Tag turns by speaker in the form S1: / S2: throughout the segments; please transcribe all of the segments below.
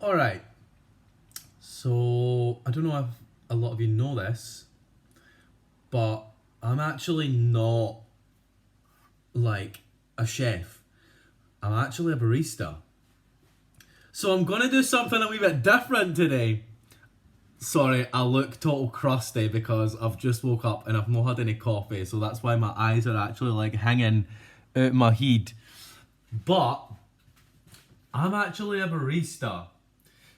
S1: Alright, so I don't know if a lot of you know this, but I'm actually not like a chef. I'm actually a barista. So I'm gonna do something a wee bit different today. Sorry, I look total crusty because I've just woke up and I've not had any coffee, so that's why my eyes are actually like hanging out my head. But I'm actually a barista.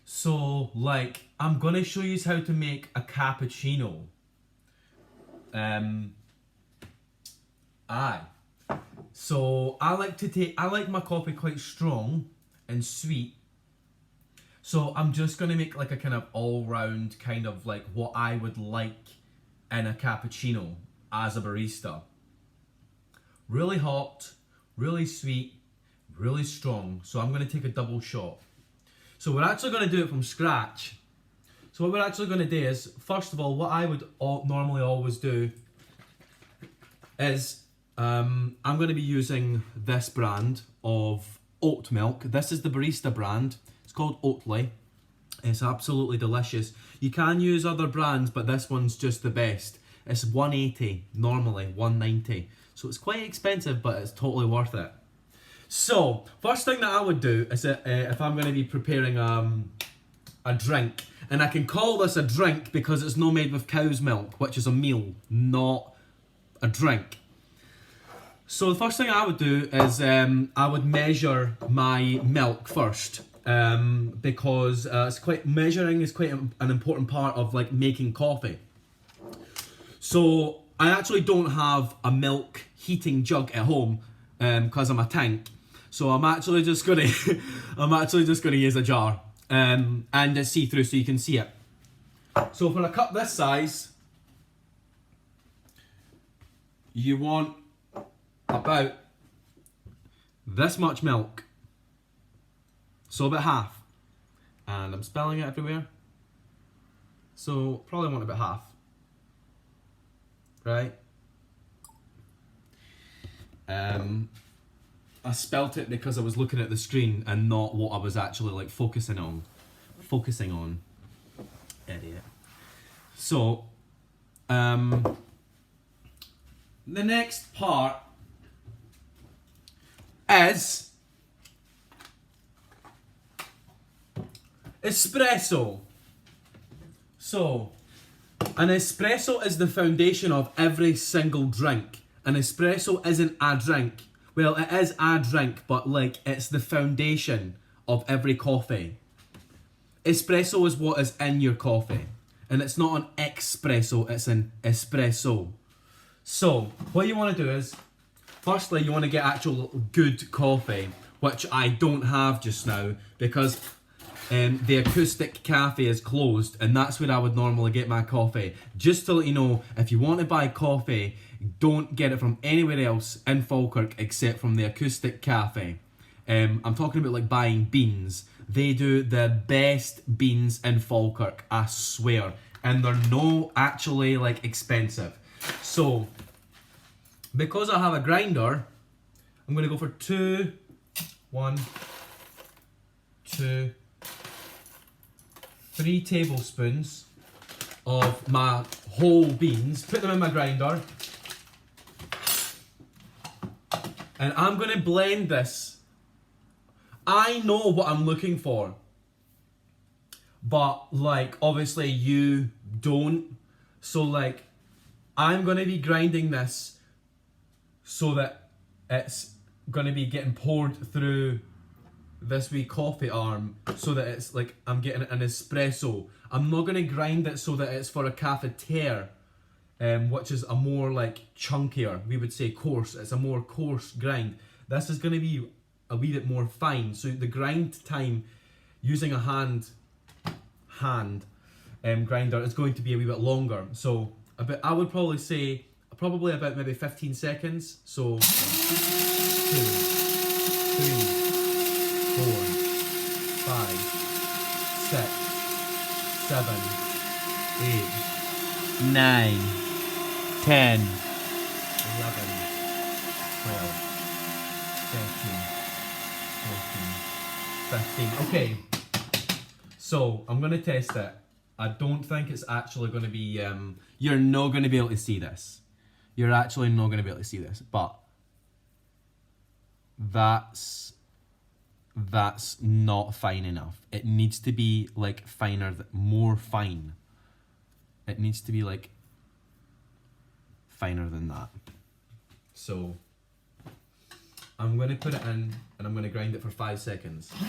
S1: So, like, I'm gonna show you how to make a cappuccino. Aye. So I like my coffee quite strong and sweet. So I'm just gonna make like a kind of all-round kind of like what I would like in a cappuccino as a barista. Really hot, really sweet, really strong. So I'm gonna take a double shot. So we're actually going to do it from scratch. So what we're actually going to do is, first of all, what I would normally always do is I'm going to be using this brand of oat milk. This is the barista brand. It's called Oatly. It's absolutely delicious. You can use other brands, but this one's just the best. It's $1.80 normally, $1.90. So it's quite expensive, but it's totally worth it. So, first thing that I would do is if I'm going to be preparing a drink, and I can call this a drink because it's not made with cow's milk, which is a meal, not a drink. So the first thing I would do is I would measure my milk first, because measuring is quite an important part of like making coffee. So I actually don't have a milk heating jug at home because I'm a tank. So I'm actually just gonna use a jar and it's see-through so you can see it. So for a cup this size, you want about this much milk. So about half. And I'm spelling it everywhere. So probably want about half. Right? I spelt it because I was looking at the screen and not what I was actually like focusing on. Idiot. So, the next part is espresso. So, an espresso is the foundation of every single drink. An espresso isn't a drink. Well, it is a drink, but like it's the foundation of every coffee. Espresso is what is in your coffee. And it's not an espresso, it's an espresso. So, what you want to do is, firstly, you want to get actual good coffee, which I don't have just now because the acoustic cafe is closed, and that's where I would normally get my coffee. Just to let you know, if you want to buy coffee, don't get it from anywhere else in Falkirk except from the acoustic cafe. I'm talking about like buying beans. They do the best beans in Falkirk, I swear. And they're no actually like expensive. So, because I have a grinder, I'm going to go for 2, 1, 2, 3 tablespoons of my whole beans, put them in my grinder, and I'm going to blend this. I know what I'm looking for, but like obviously you don't, so like I'm going to be grinding this so that it's going to be getting poured through this wee coffee arm so that it's like I'm getting an espresso. I'm not going to grind it so that it's for a cafetiere, which is a more like chunkier, we would say coarse. It's a more coarse grind. This is going to be a wee bit more fine. So the grind time using a hand grinder is going to be a wee bit longer. So I would probably say about maybe 15 seconds. So 1, 2, 3, 4, 5, 6, 7, 8, 9, 10, 11, 12, 13, 14, 15. Okay. So I'm gonna test it. I don't think it's actually gonna be, you're not gonna be able to see this. You're actually not gonna be able to see this, but that's not fine enough. It needs to be like finer, more fine. It needs to be like finer than that. So I'm going to put it in and I'm going to grind it for 5 seconds. 2, 3,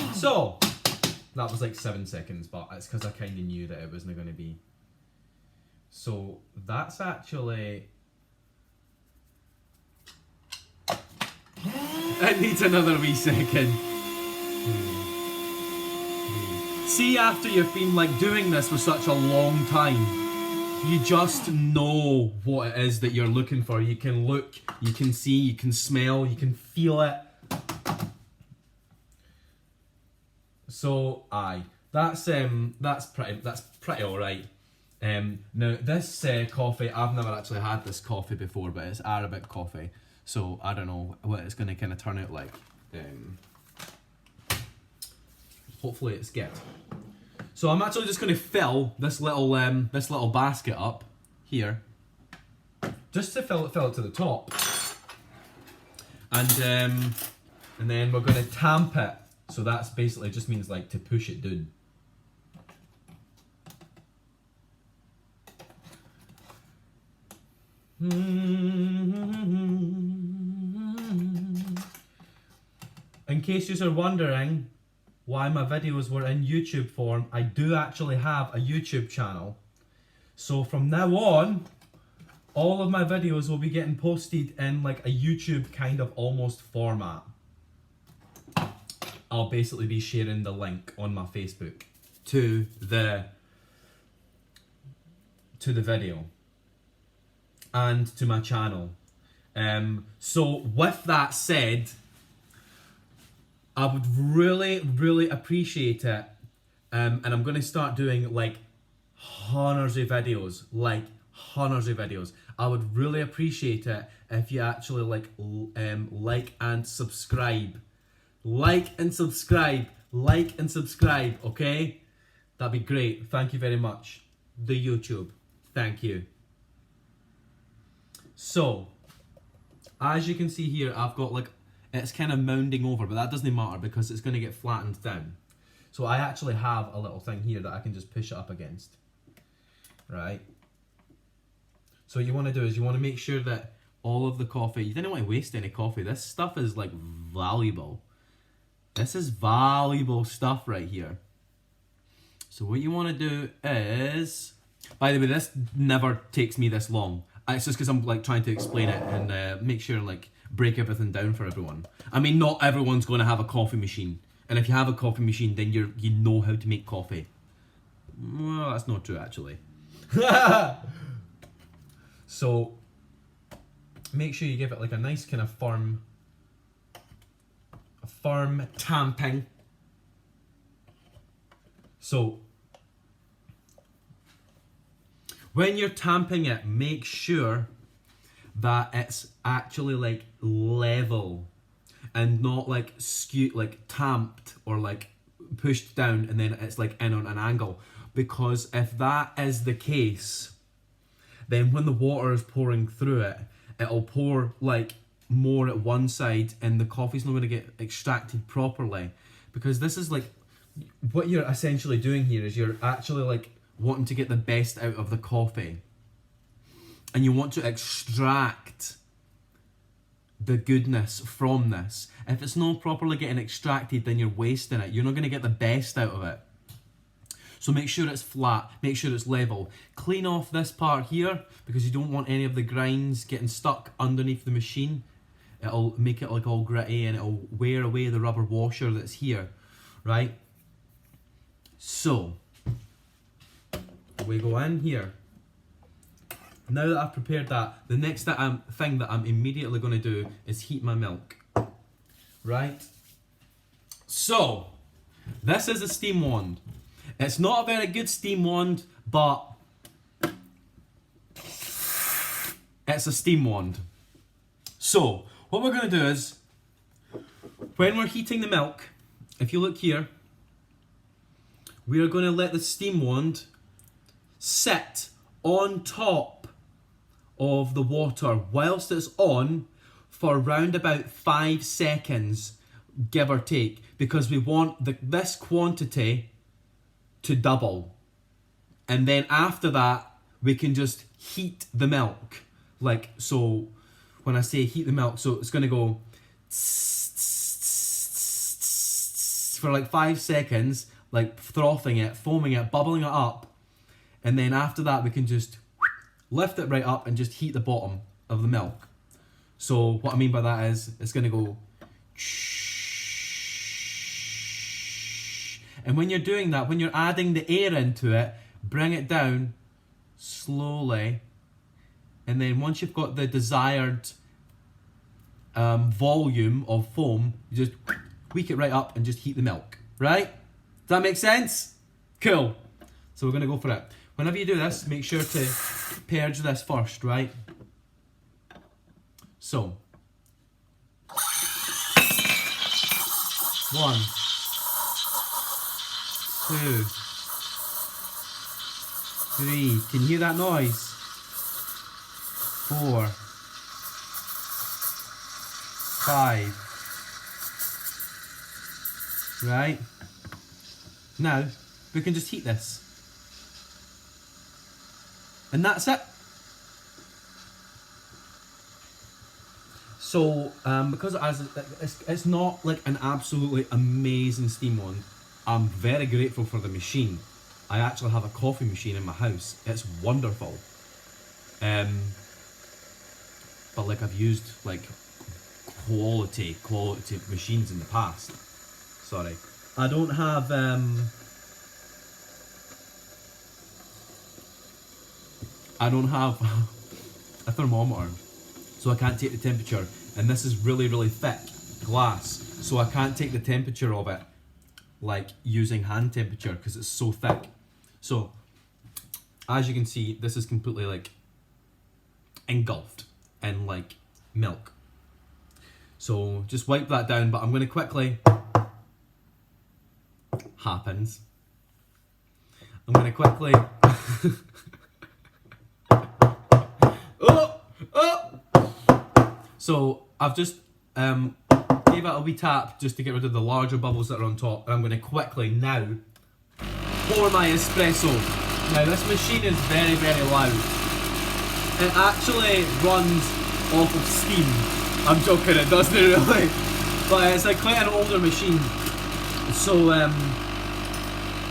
S1: 4. So that was like 7 seconds, but it's because I kind of knew that it wasn't going to be. So that's actually... It needs another wee second. See, after you've been like doing this for such a long time, you just know what it is that you're looking for. You can look, you can see, you can smell, you can feel it. So aye, that's pretty alright. Now this coffee, I've never actually had this coffee before, but it's Arabic coffee, so I don't know what it's going to kind of turn out like. Hopefully it's good. So I'm actually just going to fill this little basket up here, just to fill it to the top, and then we're going to tamp it. So that's basically just means like to push it down. In case you're wondering why my videos were in YouTube form, I do actually have a YouTube channel. So from now on, all of my videos will be getting posted in like a YouTube kind of almost format. I'll basically be sharing the link on my Facebook to the video and to my channel. So with that said, I would really appreciate it, and I'm going to start doing like hundreds of videos, I would really appreciate it if you actually like and subscribe. Like and subscribe, okay? That'd be great. Thank you very much. The YouTube, thank you. So, as you can see here, I've got like, it's kind of mounding over, but that doesn't matter because it's going to get flattened down. So I actually have a little thing here that I can just push it up against, right? So what you want to do is you want to make sure that all of the coffee, you don't want to waste any coffee. This stuff is like valuable. This is valuable stuff right here. So what you want to do is, by the way, this never takes me this long. It's just because I'm like trying to explain it and make sure like break everything down for everyone. I mean, not everyone's going to have a coffee machine, and if you have a coffee machine, then you know how to make coffee. Well, that's not true actually. So make sure you give it like a nice kind of firm tamping. So when you're tamping it, make sure that it's actually like level and not like skewed, like tamped or like pushed down and then it's like in on an angle. Because if that is the case, then when the water is pouring through it, it'll pour like more at one side and the coffee's not going to get extracted properly. Because this is like, what you're essentially doing here is you're actually like wanting to get the best out of the coffee. And you want to extract the goodness from this. If it's not properly getting extracted, then you're wasting it. You're not going to get the best out of it. So make sure it's flat, make sure it's level. Clean off this part here because you don't want any of the grinds getting stuck underneath the machine. It'll make it like all gritty and it'll wear away the rubber washer that's here, right? So, we go in here. Now that I've prepared that, the next thing that I'm immediately going to do is heat my milk, right? So, this is a steam wand. It's not a very good steam wand, but it's a steam wand. So, what we're going to do is, when we're heating the milk, if you look here, we are going to let the steam wand sit on top of the water whilst it's on for around about 5 seconds, give or take, because we want this quantity to double. And then after that, we can just heat the milk. Like, so when I say heat the milk, so it's going to go for like 5 seconds, like frothing it, foaming it, bubbling it up. And then after that, we can just lift it right up and just heat the bottom of the milk. So what I mean by that is, it's going to go. And when you're doing that, when you're adding the air into it, bring it down slowly. And then once you've got the desired volume of foam, you just tweak it right up and just heat the milk. Right? Does that make sense? Cool. So we're going to go for it. Whenever you do this, make sure to purge this first, right? So. 1, 2, 3. Can you hear that noise? 4, 5. Right? Now, we can just heat this. And that's it. So, because it's not like an absolutely amazing steam wand, I'm very grateful for the machine. I actually have a coffee machine in my house. It's wonderful. But like I've used like quality machines in the past. Sorry. I don't have a thermometer, so I can't take the temperature. And this is really, really thick glass, so I can't take the temperature of it like using hand temperature because it's so thick. So as you can see, this is completely like engulfed in like milk. So just wipe that down, but I'm going to quickly happens. I'm going to quickly So I've just gave it a wee tap just to get rid of the larger bubbles that are on top, and I'm going to quickly now pour my espresso. Now this machine is very, very loud. It actually runs off of steam. I'm joking, it doesn't really, but it's like quite an older machine. So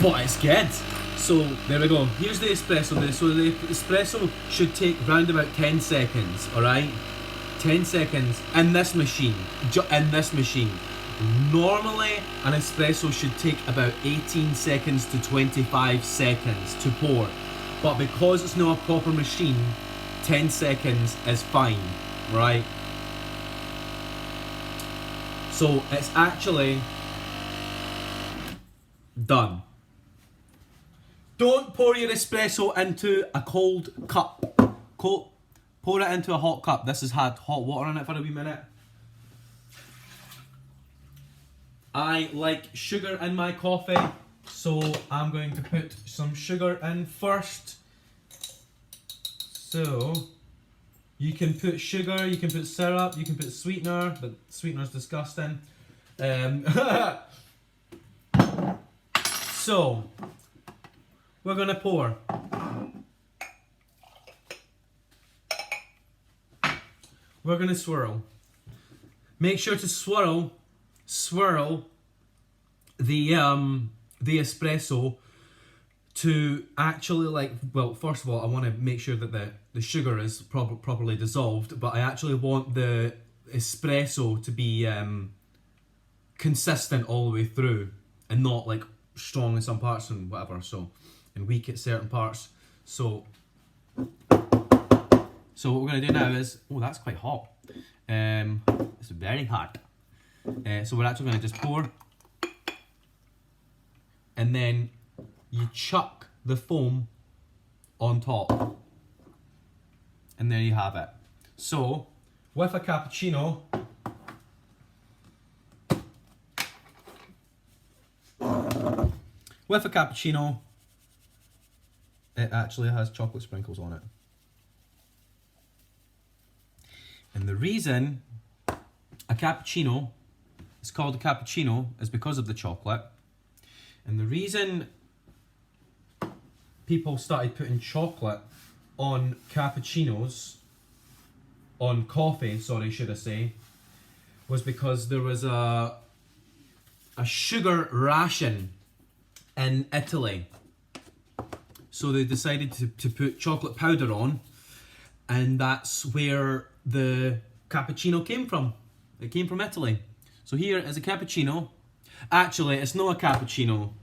S1: but it's good. So there we go. Here's the espresso. So the espresso should take round about 10 seconds. All right. 10 seconds in this machine, Normally, an espresso should take about 18 seconds to 25 seconds to pour. But because it's not a proper machine, 10 seconds is fine, right? So it's actually done. Don't pour your espresso into a cold cup. Pour it into a hot cup. This has had hot water in it for a wee minute. I like sugar in my coffee, so I'm going to put some sugar in first. So, you can put sugar, you can put syrup, you can put sweetener, but sweetener's disgusting. So, we're going to pour. We're going to swirl. Make sure to swirl the espresso to actually like, well, first of all, I want to make sure that the sugar is properly dissolved, but I actually want the espresso to be consistent all the way through and not like strong in some parts and whatever, so, and weak at certain parts. So what we're going to do now is, oh, that's quite hot. It's very hot. So we're actually going to just pour. And then you chuck the foam on top. And there you have it. So, with a cappuccino, it actually has chocolate sprinkles on it. And the reason a cappuccino is called a cappuccino is because of the chocolate. And the reason people started putting chocolate on cappuccinos, on coffee, sorry, should I say, was because there was a sugar ration in Italy. So they decided to put chocolate powder on, and that's where the cappuccino came from. It came from Italy. So here is a cappuccino. Actually, it's not a cappuccino.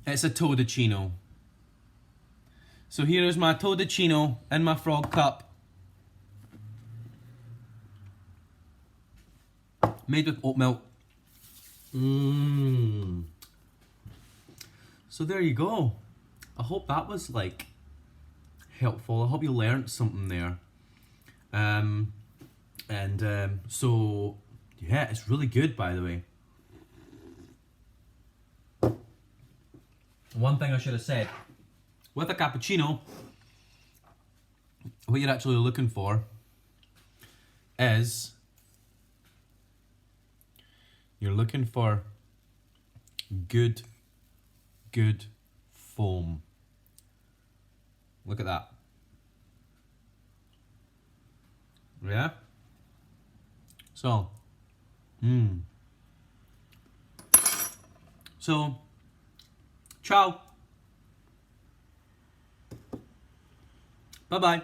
S1: It's a todicino. So here is my todicino in my frog cup. Made with oat milk. So there you go. I hope that was like helpful. I hope you learned something there. So yeah, it's really good, by the way. One thing I should have said, with a cappuccino, what you're actually looking for is you're looking for good foam. Look at that. Yeah? So, So, ciao. Bye-bye.